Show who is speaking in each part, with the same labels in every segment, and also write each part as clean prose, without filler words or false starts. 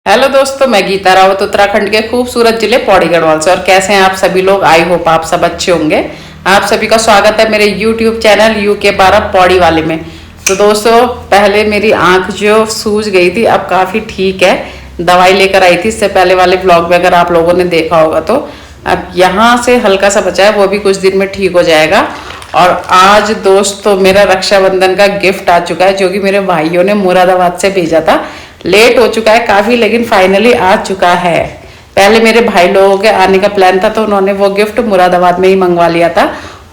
Speaker 1: Hello दोस्तों, मैं गीता रावत उत्तराखंड के खूबसूरत जिले पौड़ी गढ़वाल से। और कैसे हैं आप सभी लोग? आई होप आप सब अच्छे होंगे। आप सभी का स्वागत है मेरे यूट्यूब चैनल UK12 पौड़ी वाले में। तो दोस्तों, पहले मेरी आंख जो सूज गई थी अब काफ़ी ठीक है। दवाई लेकर आई थी इससे पहले वाले ब्लॉग में, अगर आप लोगों ने देखा होगा तो। अब यहाँ से हल्का सा बचा है, वो भी कुछ दिन में ठीक हो जाएगा। और आज दोस्तों मेरा रक्षाबंधन का गिफ्ट आ चुका है, जो कि मेरे भाइयों ने मुरादाबाद से भेजा था। लेट हो चुका है काफ़ी, लेकिन फाइनली आ चुका है। पहले मेरे भाई लोगों के आने का प्लान था, तो उन्होंने वो गिफ्ट मुरादाबाद में ही मंगवा लिया था।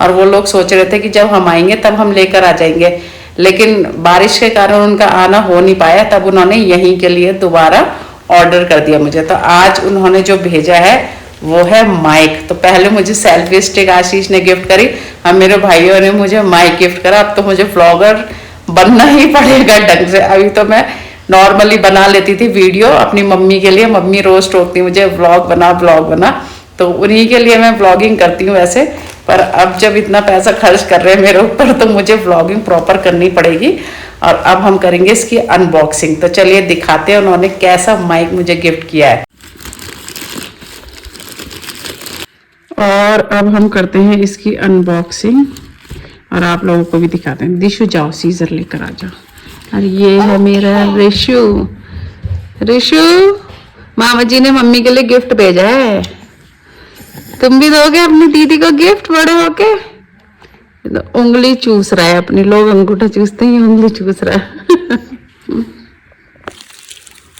Speaker 1: और वो लोग सोच रहे थे कि जब हम आएंगे तब हम लेकर आ जाएंगे, लेकिन बारिश के कारण उनका आना हो नहीं पाया। तब उन्होंने यहीं के लिए दोबारा ऑर्डर कर दिया मुझे। तो आज उन्होंने जो भेजा है वो है माइक। तो पहले मुझे सेल्फी स्टिक आशीष ने गिफ्ट करी, अब मेरे भाइयों ने मुझे माइक गिफ्ट करा। अब तो मुझे व्लॉगर बनना ही पड़ेगा ढंग से। अभी तो मैं नॉर्मली बना लेती थी वीडियो अपनी मम्मी के लिए, मम्मी रोज टोकती मुझे व्लॉग बना, तो उन्हीं के लिए मैं व्लॉगिंग करती हूँ वैसे। पर अब जब इतना पैसा खर्च कर रहे हैं मेरे ऊपर, तो मुझे व्लॉगिंग प्रॉपर करनी पड़ेगी। और अब हम करेंगे इसकी अनबॉक्सिंग। तो चलिए दिखाते हैं उन्होंने कैसा माइक मुझे गिफ्ट किया है। और अब हम करते हैं इसकी अनबॉक्सिंग और आप लोगों को भी दिखाते हैं। दिशु जाओ, सीजर लेकर आ जाओ। और ये है मेरा रिशु। मामा जी ने मम्मी के लिए गिफ्ट भेजा है। तुम भी दोगे अपनी दीदी को गिफ्ट बड़े होके? तो उंगली चूस रहा है अपनी, लोग अंगूठा चूसते हैं, उंगली चूस रहा है।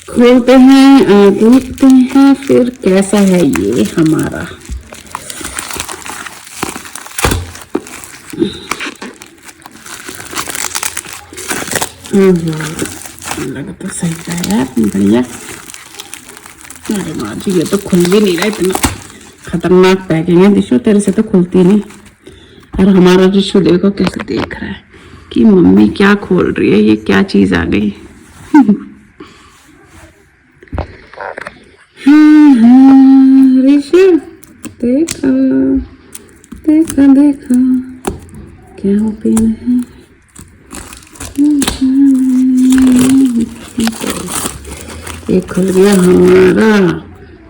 Speaker 1: खोलते हैं, देखते हैं फिर कैसा है ये हमारा। लगा तो सही था यार, बढ़िया। अरे माँ जी, ये तो खुल भी नहीं रहा, इतना खतरनाक पैकिंग है। दिशु तेरे से तो खुलती नहीं। और हमारा दिशु देखो कैसे देख रहा है कि मम्मी क्या खोल रही है, ये क्या चीज आ गई। ऋषि देखा देखा देखा क्या ओपन है। ये खुल गया हमारा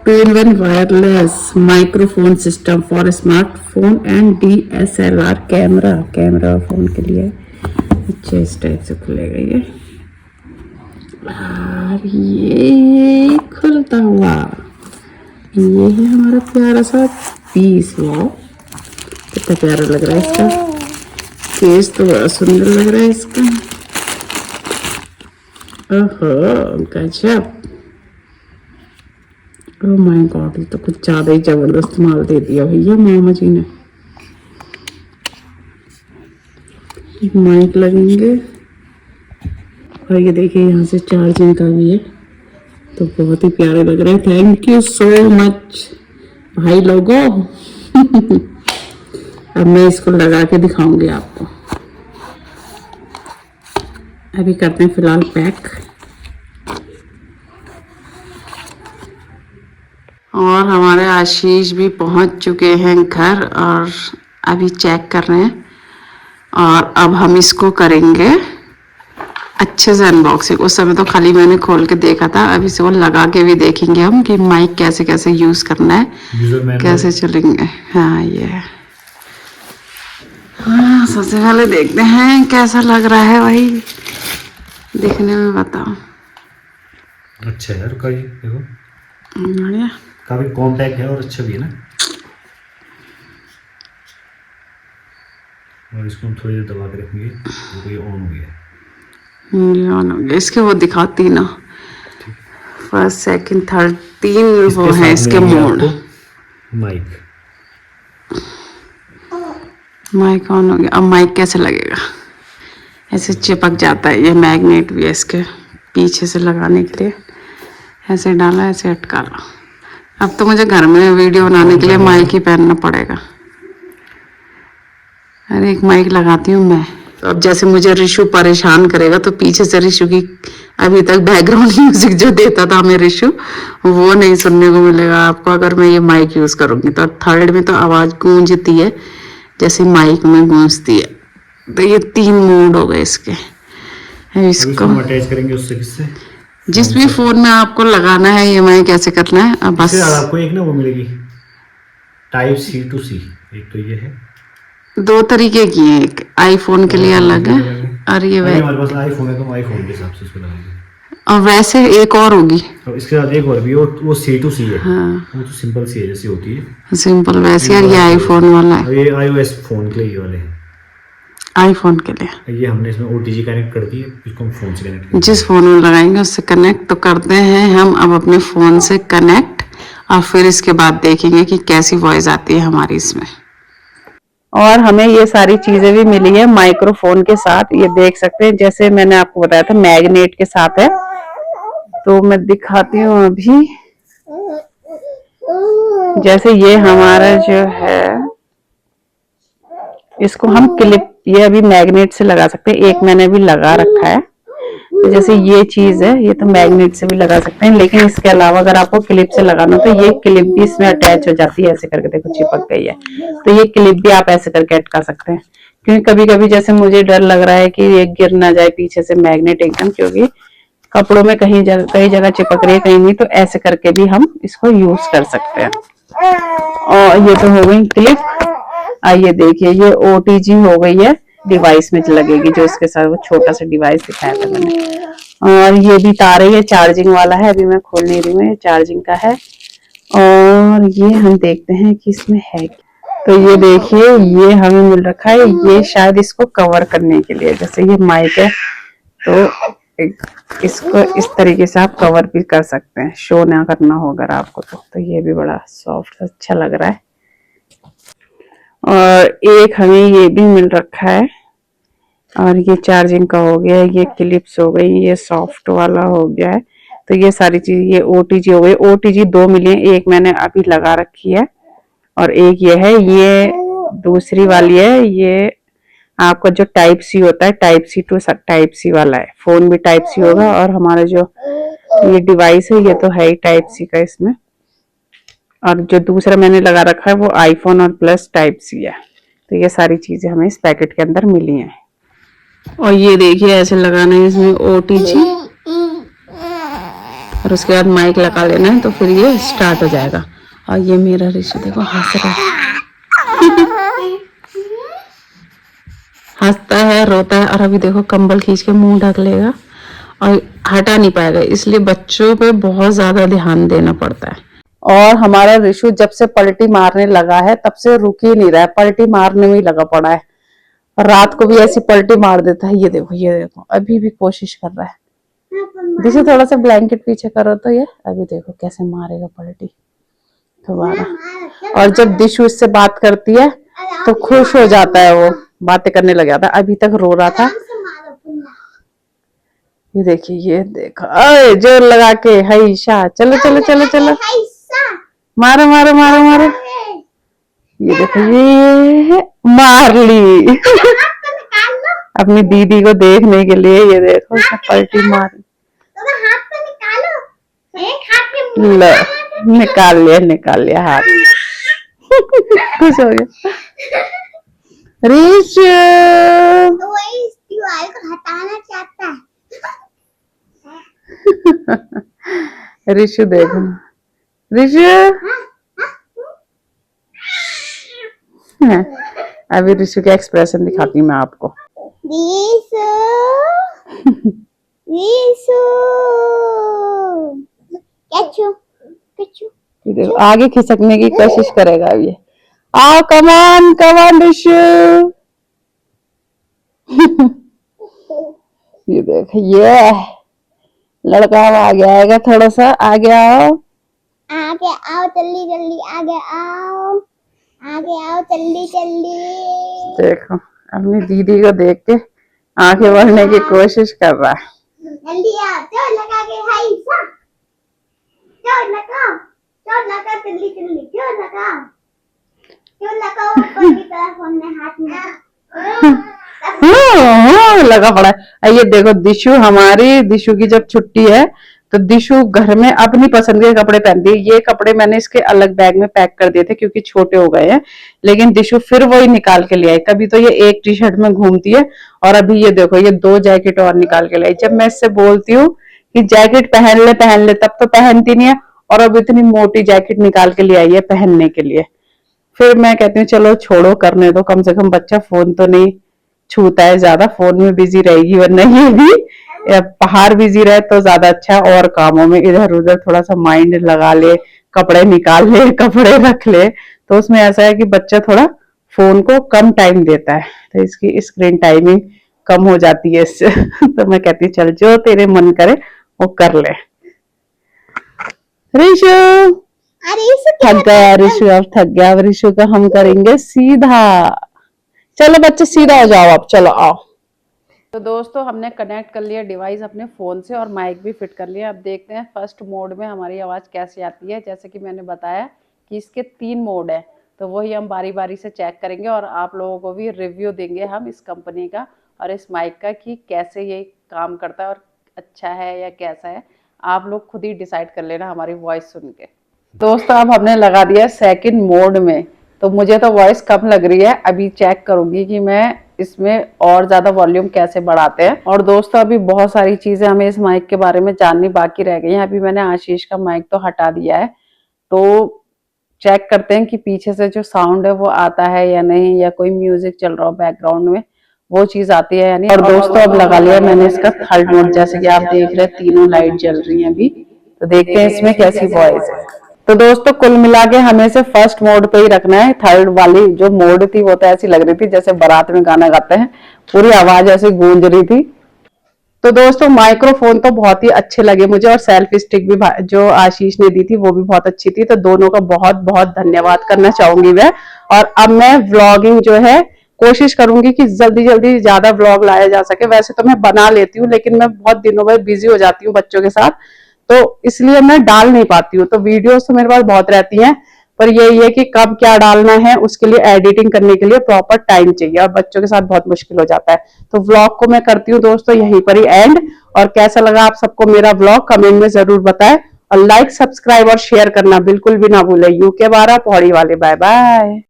Speaker 1: two in one wireless microphone system for smartphone and DSLR camera phone के लिए। अच्छा, इस टाइप से खुलेगा ये। और ये खुलता हुआ, ये है हमारा प्यारा सा पीस। वाह, कितना प्यारा लग रहा है इसका केस, तो बड़ा सुंदर लग रहा है इसका। ओहो, गजब। ओह माय गॉड, ये तो कुछ ज्यादा ही जबरदस्त माल दे दिया भैया मामा जी ने। माइक लगेंगे और ये देखिए यहाँ से चार्जिंग का भी है, तो बहुत ही प्यारे लग रहे हैं। थैंक यू सो मच भाई लोगों। अब मैं इसको लगा के दिखाऊंगी आपको। अभी करते हैं फिलहाल पैक। और हमारे आशीष भी पहुंच चुके हैं घर और अभी चेक कर रहे हैं। और अब हम इसको करेंगे अच्छे से अनबॉक्सिंग। उस समय तो खाली मैंने खोल के देखा था, अभी से वो लगा के भी देखेंगे हम कि माइक कैसे कैसे यूज करना है, कैसे चलेंगे। हाँ, ये हाँ, सबसे पहले देखते हैं कैसा लग रहा है, वही देखने में बताओ।
Speaker 2: अच्छा है, रुका जी, देखो
Speaker 1: बढ़िया,
Speaker 2: काफी कॉम्पैक्ट है और अच्छा भी है ना। और इसको हम थोड़ी देर दबा के रखेंगे तो ये ऑन हो गया।
Speaker 1: ऑन हो गया। इसके वो दिखाती ना, फर्स्ट सेकंड थर्ड 3 वो है इसके मोड। माइक ऑन हो गया। अब माइक कैसे लगेगा? ऐसे चिपक जाता है, ये मैग्नेट भी है इसके पीछे से लगाने के लिए। ऐसे डाला, ऐसे अटका लो। अब तो मुझे घर में वीडियो बनाने के लिए माइक ही पहनना पड़ेगा। अरे एक माइक लगाती हूँ मैं। तो अब जैसे मुझे ऋषु परेशान करेगा, तो पीछे से ऋषु की अभी तक बैकग्राउंड म्यूजिक जो देता था हमें ऋषु, वो नहीं सुनने को मिलेगा आपको अगर मैं ये माइक यूज करूंगी। तो थर्ड में तो आवाज गूंजती है जैसे माइक में गूंजती है। तो ये 3 मोड हो गए इसके। इसको
Speaker 2: अटैच करेंगे उससे किससे?
Speaker 1: जिस भी फोन में आपको लगाना है EMI कैसे करना है, अब बस
Speaker 2: इसके बाद आपको एक ना वो मिलेगी टाइप C to C, एक तो ये है,
Speaker 1: दो तरीके की है, एक आईफोन के लिए अलग है और ये
Speaker 2: अभी हमारे पास आईफोन है तो हम आईफोन के हिसाब से उसको लगाएंगे।
Speaker 1: और वैसे एक और होगी,
Speaker 2: और इसके साथ एक और भी है, वो C to C है।
Speaker 1: हाँ
Speaker 2: वो तो सिंपल सी है जैसी होती है,
Speaker 1: सिंपल वैसे, और ये आईफोन वाला है,
Speaker 2: और ये iOS फोन के लिए ये वाले हैं।
Speaker 1: आईफोन के लिए
Speaker 2: ये हमने इसमें OTG कनेक्ट कर दी है, इसको हम फोन से कनेक्ट कर
Speaker 1: जिस फोन में लगाएंगे उससे कनेक्ट तो करते हैं हम अब अपने फोन से कनेक्ट, और फिर इसके बाद देखेंगे कि कैसी वॉइस आती है हमारी इसमें। और हमें ये सारी चीजें भी मिली है माइक्रोफोन के साथ, ये देख सकते हैं, जैसे मैंने आपको बताया था मैग्नेट के साथ है, तो मैं दिखाती हूँ अभी। जैसे ये हमारा जो है, इसको हम क्लिप, ये अभी मैग्नेट से लगा सकते हैं, एक मैंने भी लगा रखा है। तो जैसे ये चीज है, ये तो मैग्नेट से भी लगा सकते हैं, लेकिन इसके अलावा अगर आपको क्लिप से लगाना तो ये क्लिप भी इसमें अटैच हो जाती है, ऐसे करके देखो चिपक गई है, तो ये क्लिप भी आप ऐसे करके अटका सकते हैं। क्योंकि कभी कभी जैसे मुझे डर लग रहा है कि ये गिर ना जाए पीछे से मैग्नेट एकदम, क्योंकि कपड़ों में कई जगह चिपक रही है कहीं नहीं, तो ऐसे करके भी हम इसको यूज कर सकते हैं। और ये तो हो गई क्लिप। आइए देखिए, ये OTG हो गई है, डिवाइस में लगेगी, जो इसके साथ वो छोटा सा डिवाइस दिखाया था मैंने। और ये भी तार है, ये चार्जिंग वाला है, अभी मैं खोल नहीं रही हूँ, ये चार्जिंग का है। और ये हम देखते हैं कि इसमें है क्या। तो ये देखिए, ये हमें मिल रखा है, ये शायद इसको कवर करने के लिए, जैसे ये माइक है तो इसको इस तरीके से आप कवर भी कर सकते हैं, शो ना करना हो अगर आपको तो ये भी बड़ा सॉफ्ट अच्छा लग रहा है। और एक हमें ये भी मिल रखा है, और ये चार्जिंग का हो गया, ये क्लिप्स हो गई, ये सॉफ्ट वाला हो गया है। तो ये सारी चीज, ये OTG हो गई, OTG 2 मिली है, एक मैंने अभी लगा रखी है और एक ये है, ये दूसरी वाली है। ये आपका जो टाइप C होता है, type C to type C वाला है, फोन भी टाइप C होगा, और हमारा जो ये डिवाइस है ये तो है ही टाइप C का इसमें। और जो दूसरा मैंने लगा रखा है वो आईफोन और प्लस टाइप C है। तो ये सारी चीजें हमें इस पैकेट के अंदर मिली हैं। और ये देखिए ऐसे लगाना है इसमें OTG, और उसके बाद माइक लगा लेना है, तो फिर ये स्टार्ट हो जाएगा। और ये मेरा ऋषि देखो हंस रहा है, हंसता है, रोता है, और अभी देखो कंबल खींच के मुंह ढक लेगा और हटा नहीं पाएगा, इसलिए बच्चों पे बहुत ज्यादा ध्यान देना पड़ता है। और हमारा ऋषु जब से पलटी मारने लगा है तब से रुक ही नहीं रहा है, पलटी मारने में ही लगा पड़ा है, और रात को भी ऐसी पलटी मार देता है। ये देखो अभी भी कोशिश कर रहा है। जैसे थोड़ा सा ब्लैंकेट पीछे करो तो ये अभी देखो कैसे मारेगा पलटी दोबारा। और जब दिशु इससे बात करती है तो खुश हो जाता है, वो बातें करने लग जाता है। अभी तक रो रहा था। ये देखिए, ये देखो, अरे जोर लगा के हैशा, चलो चलो चलो चलो, मारो मारो मारो मारो। ये देखो, ये मार ली अपनी दीदी को देखने के लिए। ये देखो पलटी मार, लो निकाल लिया हाथ खुश हो गया ऋषु।
Speaker 3: तो इस दीवार को हटाना चाहता है।
Speaker 1: ऋषु देखो, ऋषु अभी ऋषु का एक्सप्रेशन दिखाती हूँ मैं आपको।
Speaker 3: ऋषु ऋषु कैचू कैचू,
Speaker 1: ये देखो आगे खिसकने की कोशिश करेगा अब ये। आओ कमान ऋषु। ये देखो, ये लड़का आगे आएगा, थोड़ा सा आगे आओ,
Speaker 3: आगे आओ जल्दी जल्दी, आगे आओ जल्दी जल्दी।
Speaker 1: देखो अपनी दीदी को देख के आंखें भरने की कोशिश कर रहा है।
Speaker 3: जल्दी आओ, जोर लगा के हाय सा, जोर लगा जल्दी जल्दी, जोर लगाओ ऊपर की तरफ, हमने हाथ में
Speaker 1: लगा पड़ा है। ये देखो दिशु, हमारी दिशु की जब छुट्टी है तो दिशु घर में अपनी पसंद के कपड़े पहनती है। ये कपड़े मैंने इसके अलग बैग में पैक कर दिए थे क्योंकि छोटे हो गए हैं, लेकिन दिशु फिर वही निकाल के ले आई। कभी तो ये एक टी-शर्ट में घूमती है, और अभी ये देखो ये 2 जैकेट और निकाल के लाई। जब मैं इससे बोलती हूँ कि जैकेट पहन ले, तब तो पहनती नहीं है, और अब इतनी मोटी जैकेट निकाल के ले आई है पहनने के लिए। फिर मैं कहती हूँ चलो छोड़ो, करने दो, कम से कम बच्चा फोन तो नहीं छूता है, ज्यादा फोन में बिजी रहेगी, वरना ये भी बाहर बिजी रहे तो ज्यादा अच्छा है, और कामों में इधर उधर थोड़ा सा माइंड लगा ले, कपड़े निकाल ले, कपड़े रख ले, तो उसमें ऐसा है कि बच्चा थोड़ा फोन को कम टाइम देता है, तो इसकी स्क्रीन टाइमिंग कम हो जाती है इससे। तो मैं कहती हूँ चल जो तेरे मन करे वो कर ले। ऋषु
Speaker 3: अरे इसे
Speaker 1: थक गया, ऋषु अब थक गया, अब ऋषु का हम करेंगे सीधा। चलो बच्चे सीधा हो जाओ, अब चलो आओ। तो दोस्तों हमने कनेक्ट कर लिया डिवाइस अपने फ़ोन से और माइक भी फिट कर लिया। अब देखते हैं फर्स्ट मोड में हमारी आवाज़ कैसे आती है। जैसे कि मैंने बताया कि इसके 3 मोड हैं, तो वही हम बारी बारी से चेक करेंगे और आप लोगों को भी रिव्यू देंगे हम इस कंपनी का और इस माइक का कि कैसे ये काम करता है और अच्छा है या कैसा है। आप लोग खुद ही डिसाइड कर लेना हमारी वॉइस सुन के। दोस्तों अब हमने लगा दिया सेकंड मोड में, तो मुझे तो वॉइस कम लग रही है। अभी चेक करूंगी कि मैं इसमें और ज्यादा वॉल्यूम कैसे बढ़ाते हैं। और दोस्तों अभी बहुत सारी चीजें हमें इस माइक के बारे में जाननी बाकी रह गई हैं। अभी मैंने आशीष का माइक तो हटा दिया है, तो चेक करते हैं कि पीछे से जो साउंड है वो आता है या नहीं, या कोई म्यूजिक चल रहा हो बैकग्राउंड में वो चीज आती है या नहीं। और दोस्तों अब लगा लिया मैंने इसका थर्ड मोड, जैसे कि आप देख रहे हैं तीनों लाइट जल रही हैं अभी, तो देखते हैं इसमें कैसी वॉइस है। तो दोस्तों कुल मिला के हमें से फर्स्ट मोड पे ही रखना है। थर्ड वाली जो मोड थी वो तो ऐसी लग रही थी जैसे बारात में गाना गाते हैं, पूरी आवाज ऐसे गूंज रही थी। तो दोस्तों माइक्रोफोन तो बहुत ही अच्छे लगे मुझे, और सेल्फी स्टिक भी जो आशीष ने दी थी वो भी बहुत अच्छी थी, तो दोनों का बहुत बहुत धन्यवाद करना चाहूंगी मैं। और अब मैं व्लॉगिंग जो है कोशिश करूंगी कि जल्दी जल्दी ज्यादा व्लॉग लाया जा सके। वैसे तो मैं बना लेती हूँ, लेकिन मैं बहुत दिनों में बिजी हो जाती हूँ बच्चों के साथ, तो इसलिए मैं डाल नहीं पाती हूँ। तो वीडियोस तो मेरे पास बहुत रहती हैं, पर यही है कि कब क्या डालना है उसके लिए एडिटिंग करने के लिए प्रॉपर टाइम चाहिए, और बच्चों के साथ बहुत मुश्किल हो जाता है। तो व्लॉग को मैं करती हूँ दोस्तों यहीं पर ही एंड। और कैसा लगा आप सबको मेरा व्लॉग कमेंट में जरूर बताएं, और लाइक सब्सक्राइब और शेयर करना बिल्कुल भी ना भूले। UK 12 पौड़ी वाले, बाय बाय।